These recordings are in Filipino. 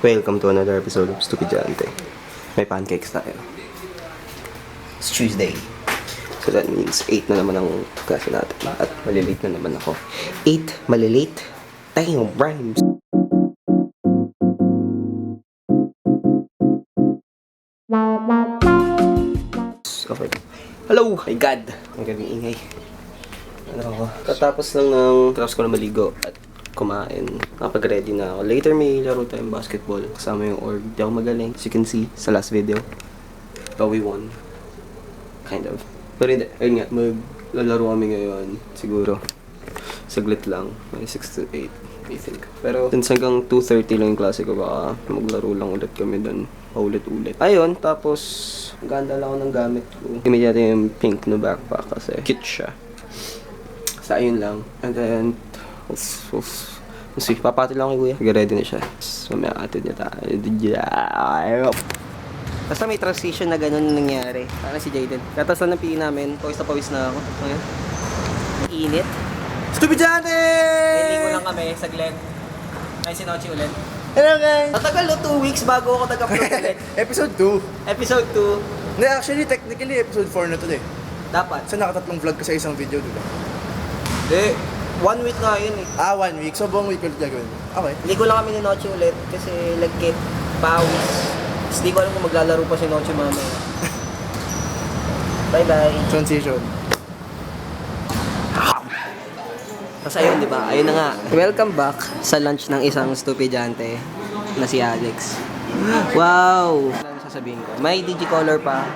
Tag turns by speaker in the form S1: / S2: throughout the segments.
S1: Welcome to another episode of Stupid Jante. May pancakes tayo. It's Tuesday. So that means 8 na naman ang klase natin. At malilate na naman ako. 8, malilate. Damn, rhymes. Okay. Hello! My God! Ang gabing ingay. Ano ako? Katapos lang ng tapos ko na maligo at kumain. Nakapag-ready na ako. Later may laro tayong basketball. Kasama yung org. Di ako magaling. As you can see sa last video. But we won. Kind of. Pero hindi. Ayun nga. Maglalaro kami ngayon. Siguro. Saglit lang. May 6 to 8. I think. Pero since hanggang 2:30 lang yung klase ko, baka maglaro lang ulit kami doon. Paulit-ulit. Ayun. Tapos ganda lang ako ng gamit ko. Immediate yung pink na backpack kasi cute siya. Sa ayun lang. And then see, papati lang kay kuya. Nag-ready na siya. So, may atid niya tayo. Basta may transition na ganun nangyari. Parang si Jaden. Katas na ng PE namin. Pawis na ako. Ngayon. Init. Stupid Jante!
S2: Ending ko lang kami sa Glen. Ay, si Nochi ulit.
S1: Hello guys! Matagal 2 weeks bago ako nag-upload ulit.
S3: Episode 2.
S2: Episode 2.
S3: Hindi, actually, technically, episode 4 na to eh.
S2: Dapat.
S3: So, nakatatlong vlog ka sa isang video, di ba?
S2: Hindi. 1 week na yun eh.
S3: 1 week. So, buong week ulit gagawin mo. Okay.
S2: Ligo lang kami ni Nochi ulit kasi lagkit, pawis. Tapos di ko alam kung maglalaro pa si Nochi mamaya. Bye-bye.
S3: Transition.
S2: Tapos ayun, di ba? Ayun na nga. Welcome back sa lunch ng isang Stupidante na si Alex. Wow! Ano sasabihin ko? May Digicolor pa.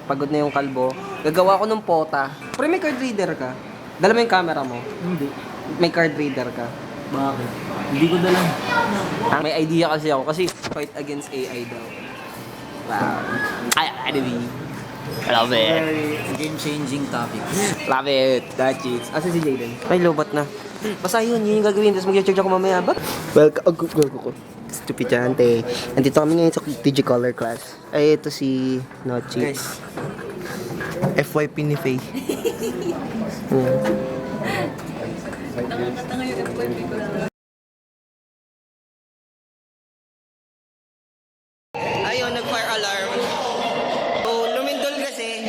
S2: Pagod na yung kalbo. Gagawa ko ng pota. Pero may card reader ka. Dala mo yung camera mo.
S4: Hindi.
S2: May card reader ka.
S4: Bakit? Hindi ko dala.
S2: May idea kasi ako. Kasi fight against AI daw. Wow. Anyway. I love it.
S4: Very game-changing topic.
S2: Love it. That cheats. Asa si Jaden? Ay, lobat na. Basta yun yung gagawin. Tapos mag-charge ako mamaya ba?
S1: Welcome. Stupid Jante. Nandito kami ngayon sa Digicolor class. Ay, ito si Nochi.
S3: Guys. FYP ni Faye.
S2: Ayun, nag-fire alarm. So, lumindol kasi.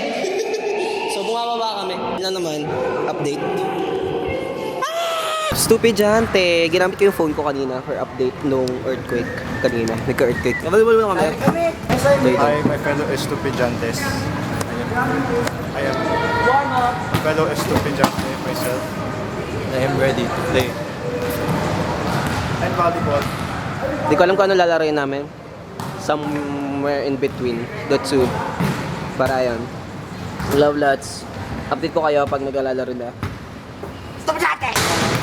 S2: So, bumababa kami. Ano naman, update.
S1: Stupid Jante. Ginamit ko yung phone ko kanina for update nung earthquake kanina. Nagka-earthquake. Available mo kami?
S3: Hi, my fellow estupijantes. I am fellow estupijante myself.
S4: I am ready to play.
S3: And volleyball.
S1: Di ko alam kung ano lalaroin namin. Somewhere in between the two. Para yun. Love lots. Update ko kayo pag naglalaro na.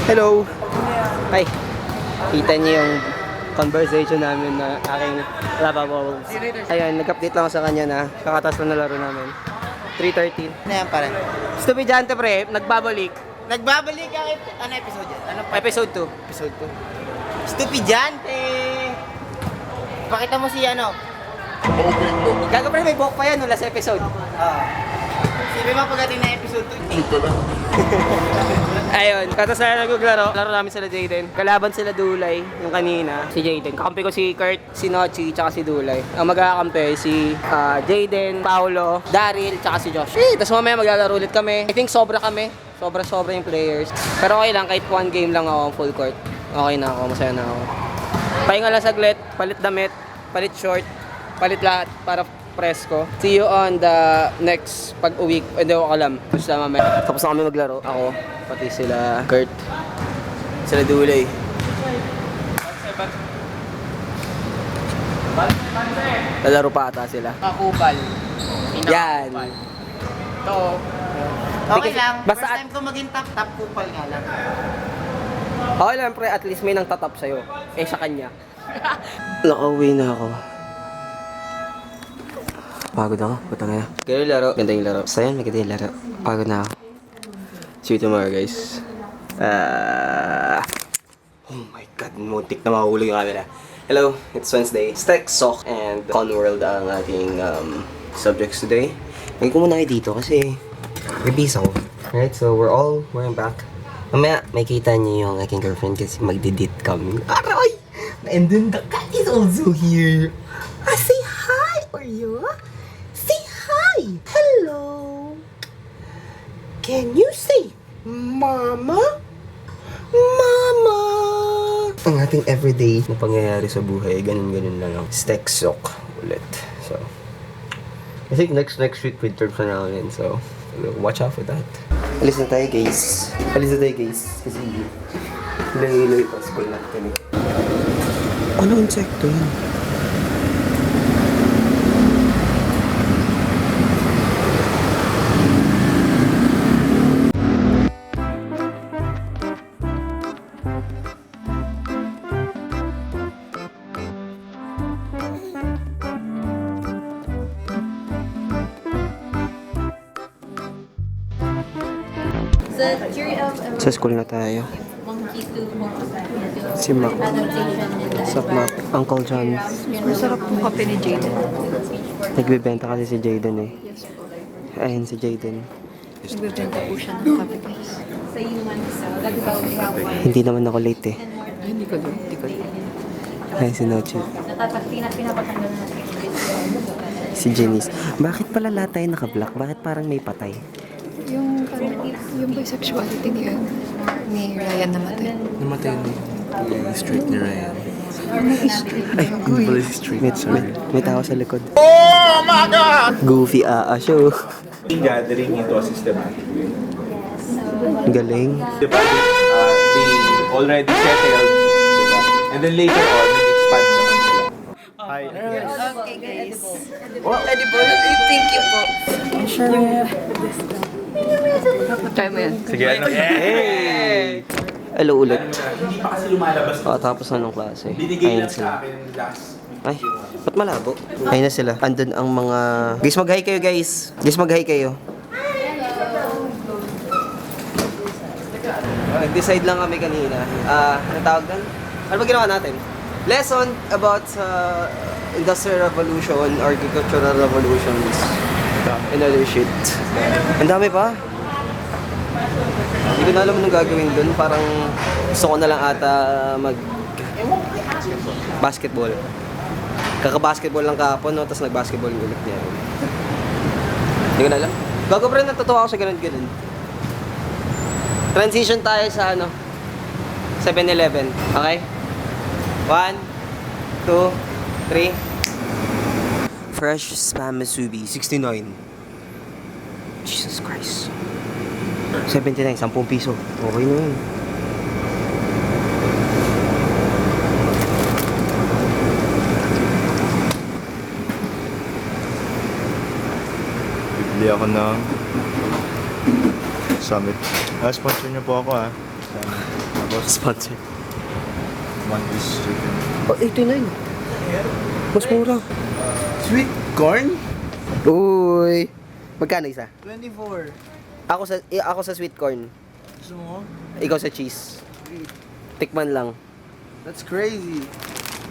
S1: Hello! Hi! Kita niyo yung conversation namin na aking lovable. Ayun, nag-update lang ako sa kanya na kakatas lang na laro namin. 3:13.
S2: Ano yan pare?
S1: Stupid Jante pre, nagbabalik.
S2: Nagbabalik ang ano episode yan? Ano pa?
S1: Episode 2.
S2: Episode 2. Stupidante! Pakita mo si ano?
S1: Gago pre, may buhok pa yan no last episode.
S2: Sabi mo pagdating na episode 2.
S1: Ayun, katas na naglaro. Laro namin sila Jaden. Kalaban sila Dulay, yung kanina. Si Jaden. Kakampi ko si Kurt, si Nochi, tsaka si Dulay. Ang magkakampi si Jaden, Paolo, Daryl, tsaka si Josh. Tapos mamaya maglalaro ulit kami. I think sobra kami. Sobra yung players. Pero okay lang, kahit 1 game lang ako full court. Okay na ako, masaya na ako. Pahinga lang saglit, palit damit, palit short, palit lahat para presko. See you on the next pag-uwi. Hindi ko alam. Basta mamaya. Tapos na kami maglaro. Ako, pati sila Kurt, sila Dulay. Lalaro pa ata sila.
S2: Kakupal.
S1: Yan.
S2: Ito. Okay lang.
S1: Basta
S2: First time ko maging top kupal nga lang.
S1: Okay lang pre, at least may nang tatap sa'yo. Eh, sa kanya. Nakauwi na ako. Pagod ako, puta nga. Ganda yung laro. Ganda yung laro. Sayan, maganda yung laro. Pagod na ako. See you tomorrow, guys. Oh my God, muntik na mahulog yung camera. Hello, it's Wednesday. Tech, Sock, and Conworld ang ating subjects today. Ngayon ko muna kayo dito kasi may busy ako. Alright, so we're back. Mamaya, makita niyo yung aking girlfriend kasi magdidit kami. Aray! And then the cat is also here. Say hi, Oreo. Say hi. Hello. Can you say Mama? Mama! Ang ating everyday na pangyayari sa buhay, ganun-ganun lang ang steksok ulit. So, I think next week midterms na namin, so watch out for that. Alis na tayo, guys. Kasi iloy pa school natin eh. Ano insekto yun?
S5: The theory of
S1: Sa school na tayo.
S5: monkey to monkey
S1: Si Mac.
S5: adaptation in the
S1: Sup, Mac? Uncle John.
S6: Masarap po kape ni Jaden.
S1: Nagbibenta kasi si Jaden eh. Ayun si Jaden.
S6: Nagbibenta po siya ng kape, guys.
S5: sa human cell. Gagawa we have one
S1: Hindi naman ako late eh.
S6: Ay, hindi ko doon. Hindi ko doon.
S1: Ayun si Noche.
S5: pinapatanggal natin yung video.
S1: Si Janice. Bakit pala lahat tayo naka-black? Bakit parang may patay?
S6: Yung bisexuality niya ni Ryan namatay.
S4: Namatay na yung streak ni Ryan.
S1: Ay,
S4: Police streak, sorry.
S1: may tao sa likod. Oh my God! Goofy show.
S7: Gathering into a systematic way.
S1: Galing.
S7: Diba? They already settled. Diba? And then later on, nag-expand naman sila.
S3: Hi.
S6: Okay, guys. Edible. Thank you po. Try mo yan.
S7: Sige, ano?
S1: Hey! Hello ulit. Tapos na nung klase. Ayun sila. Ay, ba't malabo? Ayun na sila. Andun ang mga... Guys, mag-hi kayo, guys. Guys, mag-hi kayo. Nag-decide lang kami kanina. Anong tawag doon? Ano ba ginawa natin? Lesson about Industrial Revolution, Agricultural Revolutions, and other shit. Ang dami pa. Hindi ko na alam anong gagawin doon. Parang gusto ko na lang ata basketball. Kaka-basketball lang kahapon, no? Tapos nag-basketball ulit niya. Hindi ko na alam. Gago pa rin, natutuwa ako sa ganun-ganun. Transition tayo sa 7-Eleven. Okay? 1, 2, 3. Fresh spam musubi, 69. Jesus Christ. 79, 10 piso. Okay na yun.
S3: Bibili ako ng Summit. Sponsor niyo po ako Tapos
S1: Sponsor.
S3: one piece chicken.
S1: Oh, 89. Mas mura.
S3: Sweet corn?
S1: Uy. Magkano isa?
S3: 24.
S1: Ako sa sweet corn.
S3: Gusto mo?
S1: Ikaw sa cheese. Tikman lang.
S3: That's crazy.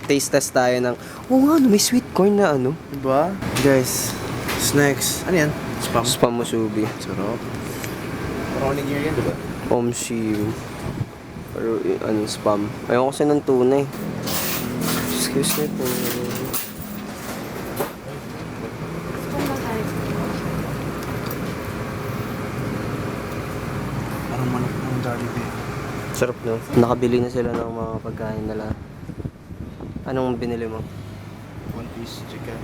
S1: Taste test tayo ng... Oo nga, may sweet corn na
S3: Diba? Guys, snacks. Ano yan? Spam.
S1: Spam musubi.
S3: Sarap. Parang onigiri yan, diba?
S1: Omshi. Pero spam. Ayoko kasi ng tuna eh. Excuse me po.
S3: Parang manok ng Jollibee.
S1: Sarap no? Nakabili na sila ng mga pagkain nila. Anong binili mo?
S3: One piece chicken.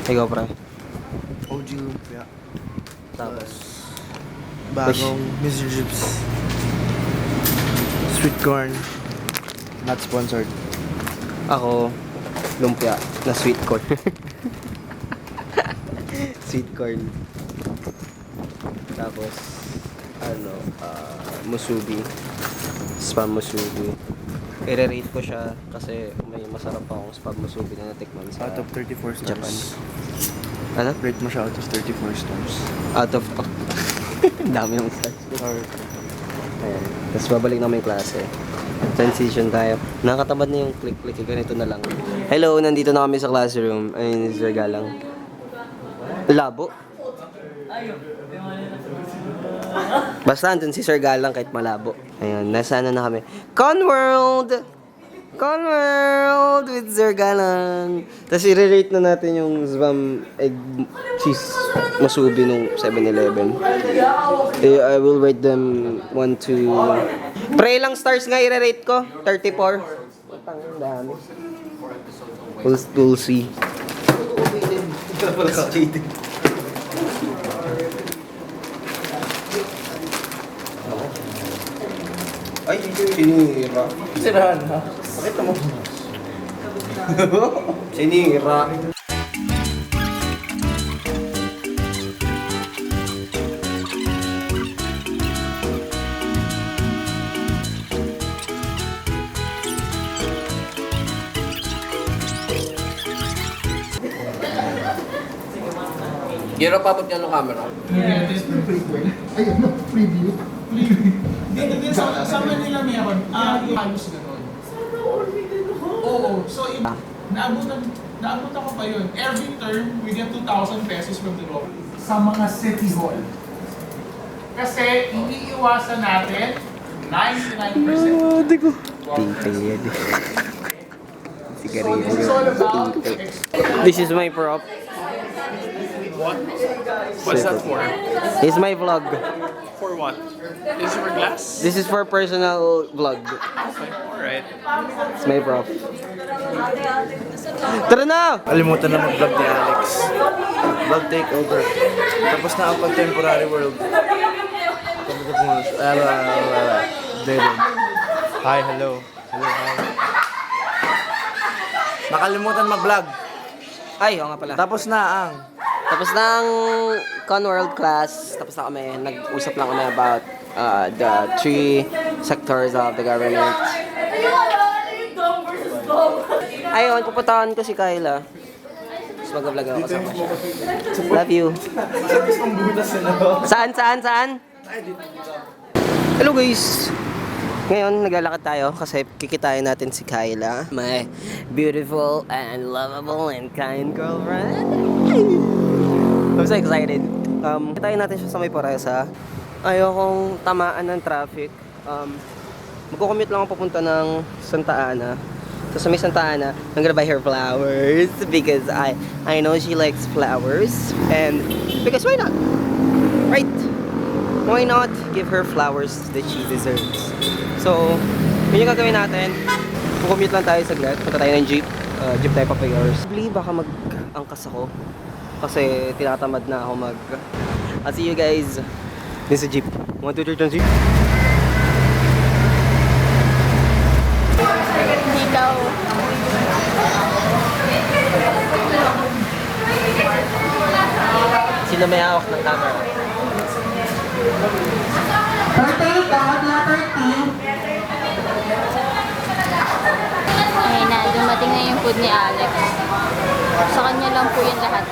S1: Ikaw pre.
S3: OG lumpia.
S1: Tapos.
S3: Bagong Mr. Chips. Sweet corn. Not sponsored.
S1: Ako, lumpia na sweet corn. Sweet corn. Tapos, musubi. Spam musubi. I-rate ko siya kasi may masarap pa akong spam musubi na natikman sa
S3: Out of 34 stars.
S1: Japan. Ano?
S3: Rate mo siya out of 34 stars.
S1: Out of... Ang dami ng stars.
S3: Or
S1: Ayan. Tapos babalik na may klase. Transition tayo. Nakakatamad na yung click-click. Ganito na lang. Hello, nandito na kami sa classroom. Ayun, si Sir Galang. Labo. Basta andun si Sir Galang kahit malabo.
S2: Ayun, nasa ano na kami. Conworld! Conworld with Sir Galang. Tapos i-rate na natin yung spam egg cheese masubi nung 7-Eleven. I will rate them 1 to... Pre, ilang stars nga i-rate ko? 34. Ang dami. We'll see.
S1: Ay, sinira.
S3: Sirahan ha? Pakita mo.
S1: Sinira.
S2: Giro, papot niya ng camera.
S8: Dito din sa Manila meron, halos gano'n. Oo, so naabutan ko pa yun. Every term, we get 2,000 pesos from the government. Sa mga city hall. Kasi iniiwasan natin 99%.
S2: Tinted.
S8: So this is all about
S2: This is my prop.
S8: What's that for?
S2: This is my vlog.
S8: For what? Is it for glass?
S2: This is for personal vlog.
S8: Okay, alright.
S2: It's my prop. Tara na!
S3: Kalimutan na mag-vlog ni Alex. Vlog takeover. Tapos na ang contemporary world. Hi, hello. Hello, hi. Nakalimutan mag-vlog.
S2: Ay, oo nga pala.
S3: Tapos na ang...
S2: Tapos na ang Conworld class. Tapos na kami. Nag-usap lang kami about the 3 sectors of the government. Ayun, pupuntahan ko si Kyla. Tapos mag-vlog ako kasama siya. Love you. Saan? Hello guys! Ngayon, naglalakad tayo kasi kikitain natin si Kyla. My beautiful and lovable and kind girlfriend. I'm so excited. Kikitain natin siya sa may Poresa. Ayokong tamaan ng traffic. Magkukommute lang ako papunta ng Santa Ana. So sa may Santa Ana, I'm gonna buy her flowers because I know she likes flowers. And because why not? Right? Why not give her flowers that she deserves? So, yun yung gagawin natin. Kukommute lang tayo saglit. Punta tayo ng jeep. Jeep tayo pa yours. Probably baka mag-angkas ako. Kasi tinatamad na ako mag... I'll see you guys. This is jeep. 1, 2, 3, turn jeep.
S5: Ikaw.
S2: Sino may hawak ng camera?
S5: Ayun na, dumating na yung food ni Alex. Sa kanya lang po yung lahat.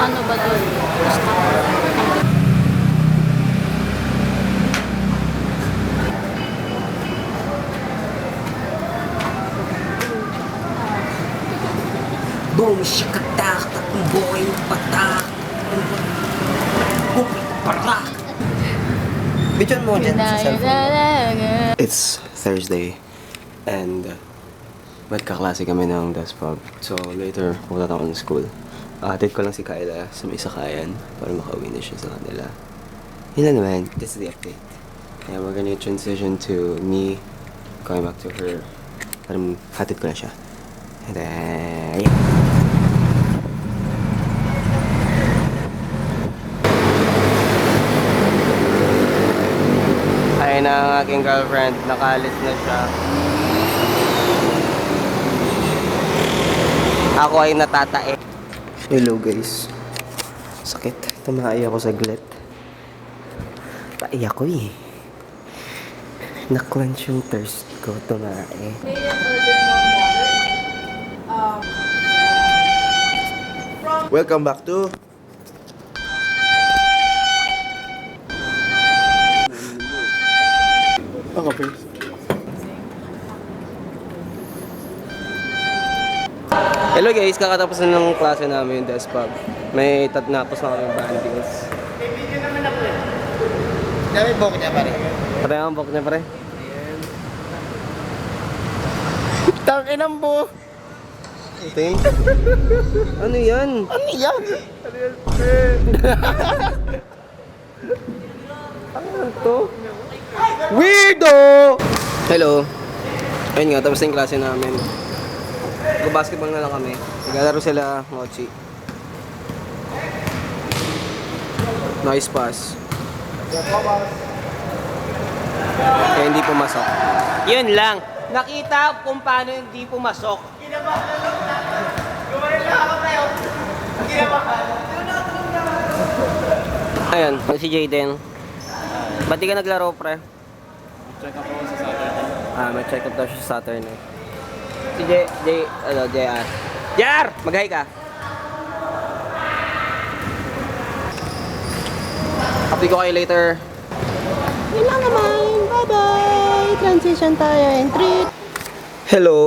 S5: Ano ba doon?
S2: Boom, shakatak, boy, patak. Parak. Bichon mo dyan sa cellphone. It's Thursday and magkaklase kami ng Despub. So later, pupunta ako ng school. Atid ko lang si Kyla sa may sakayan para makauwi na siya sa kanila. Yun lang naman, this is the update. And we're gonna transition to me going back to her. Parang hatid ko na siya. And then, yeah. Ayun na ang aking girlfriend, nakalit na siya. Ako ay natatae. Hello guys. Sakit. Tumaay ako saglit. Tae ako eh. Na-clench yung thirst ko. Tumae.
S3: Welcome back to... Okay.
S2: Hello guys, kakatapos na ng klase namin yung desk pub. May tatnapos na kami bandings.
S3: Dami bok niya pare.
S2: Pare ang bok niya pare. Tangin ang buhok. Ting. Ano yan? Ano yan? Ano to? Weirdo! Hello. Ayun nga, tapos na yung klase namin. Mag-basketball na lang kami. Naglalaro sila, Mochi. Nice pass. Kaya hindi pumasok. Yun lang. Nakita kung paano hindi pumasok. Ayan, si Jayden. Ba't di ka naglaro, pre?
S3: Check up ako sa Saturday.
S2: May check up daw siya sa Saturn eh. Si JR. JR! Mag-hi ka. Update ko kayo later. Yun lang naman. Bye-bye! Transition tayo in 3. Hello!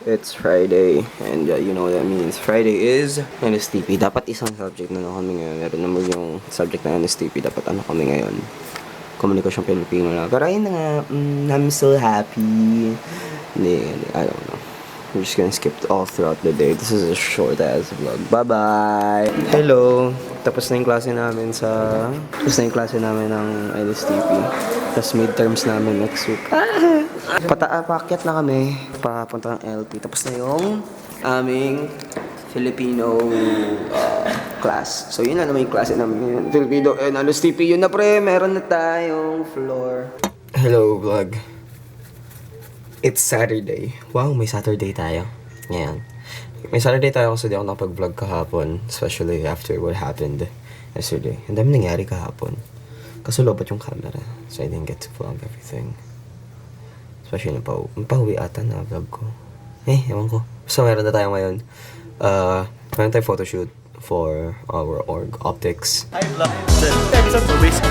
S2: It's Friday. And you know what that means. Friday is NSTP. Dapat isang subject na lang kami ngayon. Meron naman yung subject na NSTP. Dapat ano kami ngayon. Komunikasyong Pilipino na. Pero ayun na nga, I'm so happy. Hindi, I don't know. We're just gonna skip all throughout the day. This is a short ass vlog. Bye-bye! Hello! Tapos na yung klase namin ng NSTP. Tapos midterms namin next week. Paakyat na kami. Papunta ng LP. Tapos na yung aming Filipino class. So yun na naman yung klase namin ngayon. Filipino and NSTP. Yun na pre, meron na tayong floor. Hello vlog. It's Saturday. Wow, may Saturday tayo. Ngayon. May Saturday tayo kasi di ako nakapag-vlog kahapon. Especially after what happened yesterday. Ang dami nangyari kahapon. Kaso lobat yung camera. So I didn't get to vlog everything. Especially napahuwi ata na vlog ko. Ewan ko. So meron na tayo ngayon. Meron tayo photoshoot for our org optics.
S3: I vlog. Episode for basic.